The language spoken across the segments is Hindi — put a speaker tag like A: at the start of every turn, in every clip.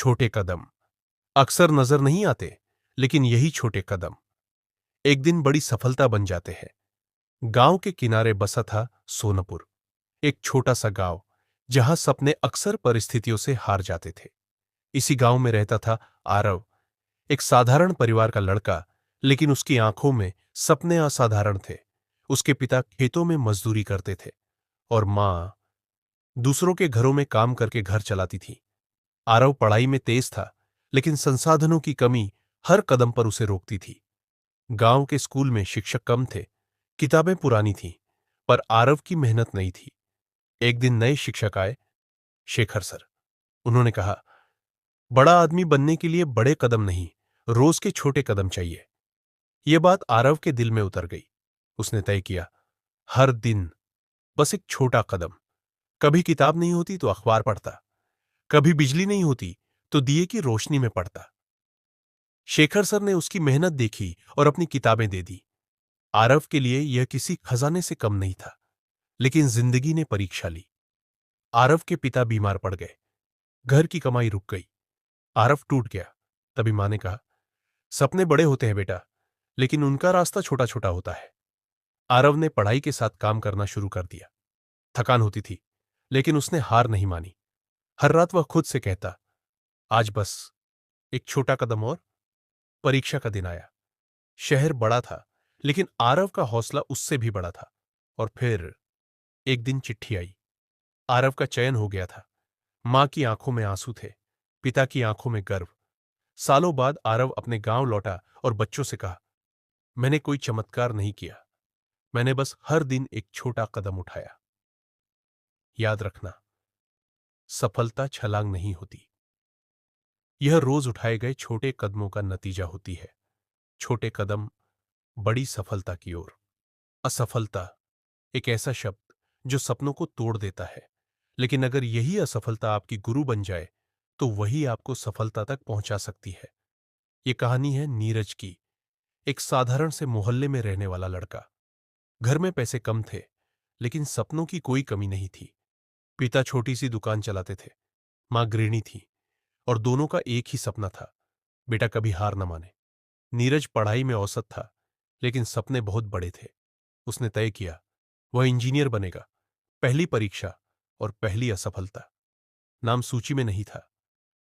A: छोटे कदम अक्सर नजर नहीं आते, लेकिन यही छोटे कदम एक दिन बड़ी सफलता बन जाते हैं। गांव के किनारे बसा था सोनपुर, एक छोटा सा गांव जहां सपने अक्सर परिस्थितियों से हार जाते थे। इसी गांव में रहता था आरव, एक साधारण परिवार का लड़का, लेकिन उसकी आंखों में सपने असाधारण थे। उसके पिता खेतों में मजदूरी करते थे और मां दूसरों के घरों में काम करके घर चलाती थी। आरव पढ़ाई में तेज था, लेकिन संसाधनों की कमी हर कदम पर उसे रोकती थी। गांव के स्कूल में शिक्षक कम थे, किताबें पुरानी थीं, पर आरव की मेहनत नहीं थी। एक दिन नए शिक्षक आए, शेखर सर। उन्होंने कहा, बड़ा आदमी बनने के लिए बड़े कदम नहीं, रोज के छोटे कदम चाहिए। यह बात आरव के दिल में उतर गई। उसने तय किया, हर दिन बस एक छोटा कदम। कभी किताब नहीं होती तो अखबार पढ़ता, कभी बिजली नहीं होती तो दिए की रोशनी में पढ़ता। शेखर सर ने उसकी मेहनत देखी और अपनी किताबें दे दी। आरव के लिए यह किसी खजाने से कम नहीं था, लेकिन जिंदगी ने परीक्षा ली। आरव के पिता बीमार पड़ गए, घर की कमाई रुक गई, आरव टूट गया। तभी मां ने कहा, सपने बड़े होते हैं बेटा, लेकिन उनका रास्ता छोटा छोटा होता है। आरव ने पढ़ाई के साथ काम करना शुरू कर दिया। थकान होती थी, लेकिन उसने हार नहीं मानी। हर रात वह खुद से कहता, आज बस एक छोटा कदम और। परीक्षा का दिन आया। शहर बड़ा था, लेकिन आरव का हौसला उससे भी बड़ा था। और फिर एक दिन चिट्ठी आई। आरव का चयन हो गया था। मां की आंखों में आंसू थे, पिता की आंखों में गर्व। सालों बाद आरव अपने गांव लौटा और बच्चों से कहा, मैंने कोई चमत्कार नहीं किया, मैंने बस हर दिन एक छोटा कदम उठाया। याद रखना, सफलता छलांग नहीं होती, यह रोज उठाए गए छोटे कदमों का नतीजा होती है। छोटे कदम बड़ी सफलता की ओर। असफलता एक ऐसा शब्द जो सपनों को तोड़ देता है, लेकिन अगर यही असफलता आपकी गुरु बन जाए तो वही आपको सफलता तक पहुंचा सकती है। यह कहानी है नीरज की, एक साधारण से मोहल्ले में रहने वाला लड़का। घर में पैसे कम थे, लेकिन सपनों की कोई कमी नहीं थी। पिता छोटी सी दुकान चलाते थे, मां गृहिणी थी, और दोनों का एक ही सपना था, बेटा कभी हार न माने। नीरज पढ़ाई में औसत था, लेकिन सपने बहुत बड़े थे। उसने तय किया, वह इंजीनियर बनेगा। पहली परीक्षा और पहली असफलता। नाम सूची में नहीं था।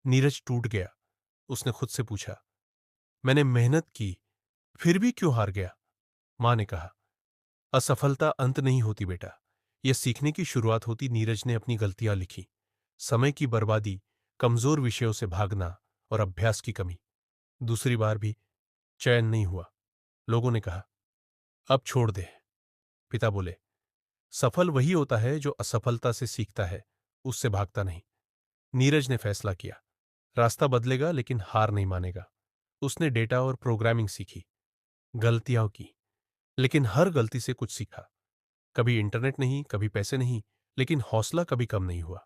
A: नीरज टूट गया। उसने खुद से पूछा, मैंने मेहनत की, फिर भी क्यों हार गया? मां ने कहा, असफलता अंत नहीं होती बेटा, यह सीखने की शुरुआत होती। नीरज ने अपनी गलतियां लिखी। समय की बर्बादी, कमजोर विषयों से भागना और अभ्यास की कमी। दूसरी बार भी चयन नहीं हुआ। लोगों ने कहा, अब छोड़ दे। पिता बोले, सफल वही होता है जो असफलता से सीखता है, उससे भागता नहीं। नीरज ने फैसला किया, रास्ता बदलेगा लेकिन हार नहीं मानेगा। उसने डेटा और प्रोग्रामिंग सीखी, गलतियां की, लेकिन हर गलती से कुछ सीखा। कभी इंटरनेट नहीं, कभी पैसे नहीं, लेकिन हौसला कभी कम नहीं हुआ।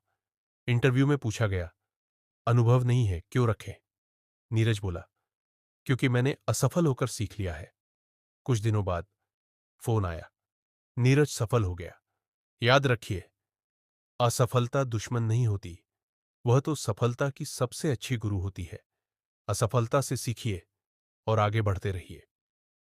A: इंटरव्यू में पूछा गया, अनुभव नहीं है क्यों रखे? नीरज बोला, क्योंकि मैंने असफल होकर सीख लिया है। कुछ दिनों बाद फोन आया, नीरज सफल हो गया। याद रखिए, असफलता दुश्मन नहीं होती, वह तो सफलता की सबसे अच्छी गुरु होती है। असफलता से सीखिए और आगे बढ़ते रहिए।